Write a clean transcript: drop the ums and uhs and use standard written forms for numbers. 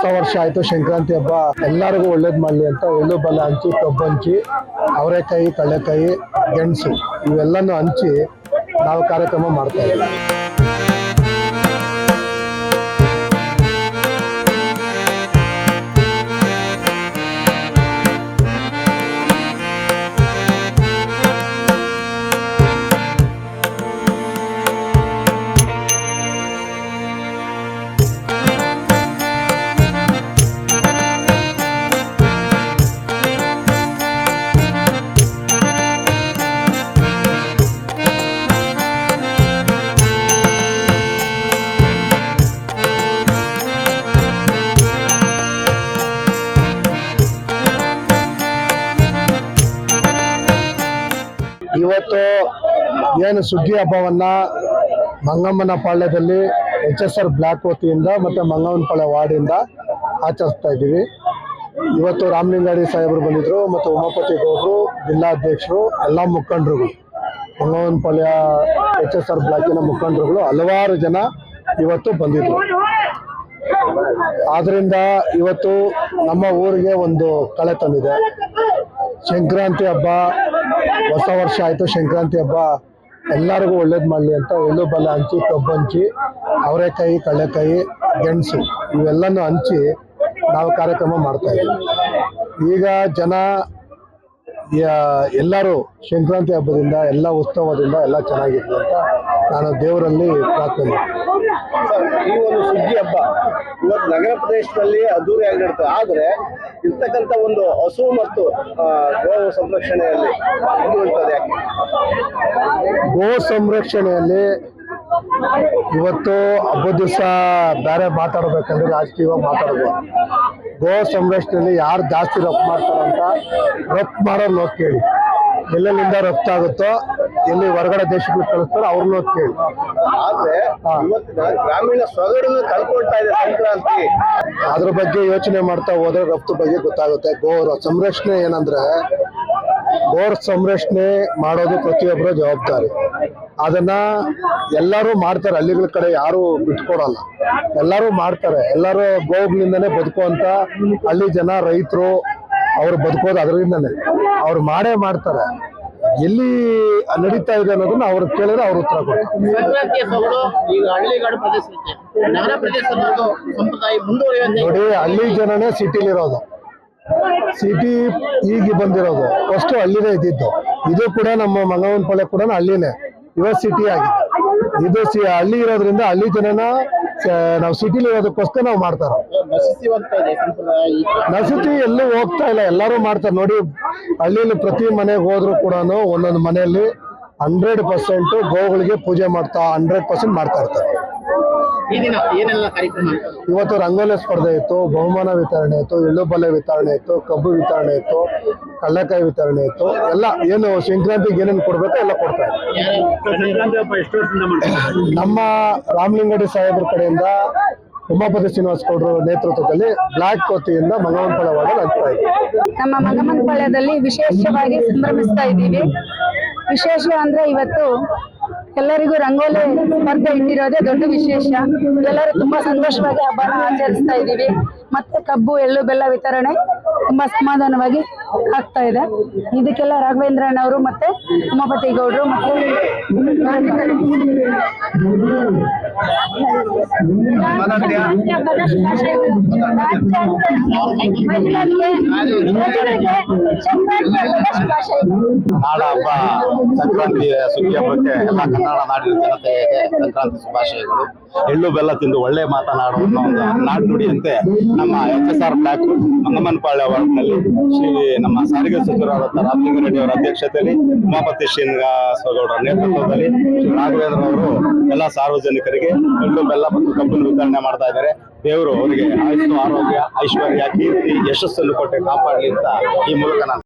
ಹೊಸ ವರ್ಷ ಆಯ್ತು, ಸಂಕ್ರಾಂತಿ ಹಬ್ಬ ಎಲ್ಲರಿಗೂ ಒಳ್ಳೇದ್ ಮಾಡ್ಲಿ ಅಂತ ಎಳ್ಳು ಬೆಲ್ಲ ಹಂಚಿ, ಕಬ್ಬು ಹಂಚಿ, ಅವರೆಕಾಯಿ, ಕಡಲೆಕಾಯಿ, ಗೆಣಸು ಇವೆಲ್ಲನೂ ಹಂಚಿ ನಾವು ಕಾರ್ಯಕ್ರಮ ಮಾಡ್ತಾ ಇದ್ದೀವಿ. ಇವತ್ತು ಏನು ಸುಗ್ಗಿ ಹಬ್ಬವನ್ನ ಮಂಗಮ್ಮನ ಪಾಳ್ಯದಲ್ಲಿ HSR ಬ್ಲಾಕ್ ವತಿಯಿಂದ ಮತ್ತೆ ಮಂಗಮ್ಮನಪಾಳ್ಯ ವಾರ್ಡಿಂದ ಆಚರಿಸ್ತಾ ಇದ್ದೀವಿ. ಇವತ್ತು ರಾಮಲಿಂಗಾಡಿ ಸಾಹೇಬರು ಬಂದಿದ್ರು, ಮತ್ತು ಉಮಾಪತಿ ಗೌಡರು, ಜಿಲ್ಲಾಧ್ಯಕ್ಷರು, ಎಲ್ಲ ಮುಖಂಡರುಗಳು, ಮಂಗಮ್ಮನಪಾಳ್ಯ HSR ಬ್ಲಾಕಿನ ಮುಖಂಡರುಗಳು ಹಲವಾರು ಜನ ಇವತ್ತು ಬಂದಿದ್ರು. ಆದ್ರಿಂದ ಇವತ್ತು ನಮ್ಮ ಊರಿಗೆ ಒಂದು ಕಳೆ ತಂದಿದೆ. ಸಂಕ್ರಾಂತಿ ಹಬ್ಬ, ಹೊಸ ವರ್ಷ ಆಯ್ತು, ಸಂಕ್ರಾಂತಿ ಹಬ್ಬ ಎಲ್ಲರಿಗೂ ಒಳ್ಳೇದ್ ಮಾಡ್ಲಿ ಅಂತ ಎಳ್ಳು ಬೆಲ್ಲ ಹಂಚಿ, ಕಬ್ಬು ಹಂಚಿ, ಅವರೆಕಾಯಿ, ಕಡಲೆಕಾಯಿ, ಗೆಣಸು ಇವೆಲ್ಲನೂ ಹಂಚಿ ನಾವು ಕಾರ್ಯಕ್ರಮ ಮಾಡ್ತಾ ಇದ್ದೀವಿ. ಈಗ ಜನ ಎಲ್ಲರೂ ಸಂಕ್ರಾಂತಿ ಹಬ್ಬದಿಂದ, ಎಲ್ಲ ಉತ್ಸವದಿಂದ ಎಲ್ಲ ಚೆನ್ನಾಗಿತ್ತು ಅಂತ ನಾನು ದೇವರಲ್ಲಿ ಪ್ರಾರ್ಥನೆ ಮಾಡ್ತೀನಿ. ಈ ಒಂದು ಸುಗ್ಗಿ ಹಬ್ಬ ಇವತ್ತು ನಗರ ಪ್ರದೇಶದಲ್ಲಿ ಅದ್ದೂರಿಯಾಗಿ ನಡೀತದೆ. ಆದರೆ ಇರ್ತಕ್ಕಂಥ ಒಂದು ಹಸು ಮತ್ತು ಗೋ ಸಂರಕ್ಷಣೆಯಲ್ಲಿ ಮುಂದುವರಿತದೆ. ಯಾಕೆ ಗೋ ಸಂರಕ್ಷಣೆಯಲ್ಲಿ ಇವತ್ತು ಹಬ್ಬದ ದಿವಸ ಬೇರೆ ಮಾತಾಡ್ಬೇಕಂದ್ರೆ ರಾಜಕೀಯವಾಗಿ ಮಾತಾಡ್ಬೋದು. ಗೋ ಸಂರಕ್ಷಣೆಯಲ್ಲಿ ಯಾರು ಜಾಸ್ತಿ ರಫ್ತು ಮಾಡ್ತಾರಂತ ರಫ್ತು ಮಾಡೋರು ನೋಡಿ ಕೇಳಿ. ಎಲ್ಲೆಲ್ಲಿಂದ ರಫ್ತಾಗುತ್ತೋ, ಎಲ್ಲಿ ಹೊರಗಡೆ ದೇಶಕ್ಕೆ ಕಳಿಸ್ತಾರೋ ಅವ್ರನ್ನ ಕೇಳಿ. ಆದ್ರೆ ಗ್ರಾಮೀಣ ಸೊಗಡನ್ನು ಕಳ್ಕೊಳ್ತಾ ಇದೆ ಸಂಕ್ರಾಂತಿ. ಅದ್ರ ಬಗ್ಗೆ ಯೋಚನೆ ಮಾಡ್ತಾ ಹೋದ್ರೆ ರಫ್ತು ಬಗ್ಗೆ ಗೊತ್ತಾಗುತ್ತೆ. ಗೋ ಸಂರಕ್ಷಣೆ ಏನಂದ್ರೆ, ಗೋ ಸಂರಕ್ಷಣೆ ಮಾಡೋದು ಪ್ರತಿಯೊಬ್ಬರ ಜವಾಬ್ದಾರಿ. ಅದನ್ನ ಎಲ್ಲರೂ ಮಾಡ್ತಾರೆ, ಹಳ್ಳಿಗಳ ಕಡೆ ಯಾರು ಬಿಟ್ಕೊಡಲ್ಲ, ಎಲ್ಲರೂ ಮಾಡ್ತಾರೆ. ಎಲ್ಲರೂ ಗೋಗಳಿಂದನೇ ಬದುಕುವಂತ ಹಳ್ಳಿ ಜನ, ರೈತರು, ಅವ್ರು ಬದುಕೋದು ಅದರಿಂದನೇ. ಅವ್ರು ಮಾಡೇ ಮಾಡ್ತಾರೆ. ಎಲ್ಲಿ ನಡೀತಾ ಇದೆ ಅನ್ನೋದನ್ನ ಅವ್ರು ಕೇಳಿದ್ರೆ ಅವ್ರು ಉತ್ತರ ಕೊಡ್ತಾರೆ. ನೋಡಿ, ಹಳ್ಳಿ ಜನನೇ ಸಿಟಿಲಿರೋದು, ಸಿಟಿ ಈಗ ಬಂದಿರೋದು. ಫಸ್ಟ್ ಹಳ್ಳಿನೇ ಇದ್ದಿದ್ದು. ಇದು ಕೂಡ ನಮ್ಮ ಮಂಗಮ್ಮನಪಾಳ್ಯ ಕೂಡ ಹಳ್ಳಿನೇ, ಇವಾಗ ಸಿಟಿ ಆಗಿದೆ. ಇದು ಹಳ್ಳಿ ಇರೋದ್ರಿಂದ ಹಳ್ಳಿ ಜನನ ನಾವು ಸಿಟಿಲಿ ಇರೋದಕ್ಕೋಸ್ಕರ ನಾವು ಮಾಡ್ತಾರ. ನಸತಿ ಎಲ್ಲೂ ಹೋಗ್ತಾ ಇಲ್ಲ, ಎಲ್ಲರೂ ಮಾಡ್ತಾರೆ. ನೋಡಿ, ಹಳ್ಳಿಲಿ ಪ್ರತಿ ಮನೆಗೆ ಹೋದ್ರು ಕೂಡ ಒಂದೊಂದು ಮನೆಯಲ್ಲಿ 100% ಗೋಗಳಿಗೆ ಪೂಜೆ ಮಾಡ್ತಾ 100% ಮಾಡ್ತಾ ಇರ್ತಾರೆ. ಇವತ್ತು ರಂಗೋಲಿ ಸ್ಪರ್ಧೆ ಇತ್ತು, ಬಹುಮಾನ ವಿತರಣೆ ಇತ್ತು, ಎಳ್ಳು ಬೆಲ್ಲ ವಿತರಣೆ ಇತ್ತು, ಕಬ್ಬು ವಿತರಣೆ ಇತ್ತು, ಕಡಲೆಕಾಯಿ ವಿತರಣೆ ಇತ್ತು. ಎಲ್ಲ ಏನು ಸಂಕ್ರಾಂತಿಗೆ ಏನೇನು ಕೊಡ್ಬೇಕು ಎಲ್ಲ ಕೊಡ್ತಾ ಇದ್ದಾರೆ. ನಮ್ಮ ರಾಮಲಿಂಗಾಡಿ ಸಾಹೇಬ್ರ ಕಡೆಯಿಂದ ಉಮಾಪತಿ ಶ್ರೀನಿವಾಸ ಗೌಡರು ನೇತೃತ್ವದಲ್ಲಿ ಬ್ಲಾಕ್ ವತಿಯಿಂದ ಮಂಗಮ್ಮನಪಾಳ್ಯ ವಾರ್ಡಲ್ಲಿ ಆಗ್ತಾ ಇದೆ. ನಮ್ಮ ಮಂಗಮ್ಮನಪಾಳ್ಯದಲ್ಲಿ ವಿಶೇಷವಾಗಿ ಸಂಭ್ರಮಿಸ್ತಾ ಇದ್ದೀವಿ. ವಿಶೇಷ ಅಂದ್ರೆ ಇವತ್ತು ಎಲ್ಲರಿಗೂ ರಂಗೋಲಿ ಸ್ಪರ್ಧೆ ಇಟ್ಟಿರೋದೇ ದೊಡ್ಡ ವಿಶೇಷ. ಎಲ್ಲರೂ ತುಂಬಾ ಸಂತೋಷವಾಗಿ ಹಬ್ಬನ ಆಚರಿಸ್ತಾ ಇದ್ದೀವಿ. ಮತ್ತೆ ಕಬ್ಬು, ಎಳ್ಳು ಬೆಲ್ಲ ವಿತರಣೆ ತುಂಬಾ ಸಮಾಧಾನವಾಗಿ ಆಗ್ತಾ ಇದೆ. ಇದಕ್ಕೆಲ್ಲ ರಾಘವೇಂದ್ರನವರು ಮತ್ತೆ ಉಮಾಪತಿ ಗೌಡರು ಮತ್ತೆ ನಾಡ ಹಬ್ಬ ಸಂಕ್ರಾಂತಿ ಸುಗ್ಗಿ ಹಬ್ಬಕ್ಕೆ ಎಲ್ಲ ಕನ್ನಡ ನಾಡಿನ ಜನತೆಗೆ ಸಂಕ್ರಾಂತಿ ಶುಭಾಶಯಗಳು. ಎಳ್ಳು ಬೆಲ್ಲ ತಿಂದು ಒಳ್ಳೆ ಮಾತನಾಡುವ ಒಂದು ನಾಡು ನುಡಿಯಂತೆ ನಮ್ಮ HSR ಬ್ಲಾಕ್ ಮಂಗಮ್ಮನಪಾಳ್ಯ ವಾರ್ಡ್ನಲ್ಲಿ ನಮ್ಮ ಸಾರಿಗೆ ಸಚಿವರಾದಂಥ ರಾಮಲಿಂಗಾರೆಡ್ಡಿ ಅವರ ಅಧ್ಯಕ್ಷತೆಯಲ್ಲಿ, ಉಮಾಪತಿ ಶ್ರೀನಿವಾಸ ಗೌಡರ ನೇತೃತ್ವದಲ್ಲಿ ರಾಘವೇಂದ್ರ ಅವರು ಎಲ್ಲ ಸಾರ್ವಜನಿಕರಿಗೆ ಎಳ್ಳು ಬೆಲ್ಲ ಮತ್ತು ಕಬ್ಬನ್ನು ವಿತರಣೆ ಮಾಡ್ತಾ ಇದ್ದಾರೆ. ದೇವರು ಅವರಿಗೆ ಆಯುಷ್ಯ, ಆರೋಗ್ಯ, ಐಶ್ವರ್ಯ, ಕೀರ್ತಿ, ಯಶಸ್ಸನ್ನು ಕೊಟ್ಟೆ ಕಾಪಾಡಲಿ ಅಂತ ಈ ಮೂಲಕ ನಾನು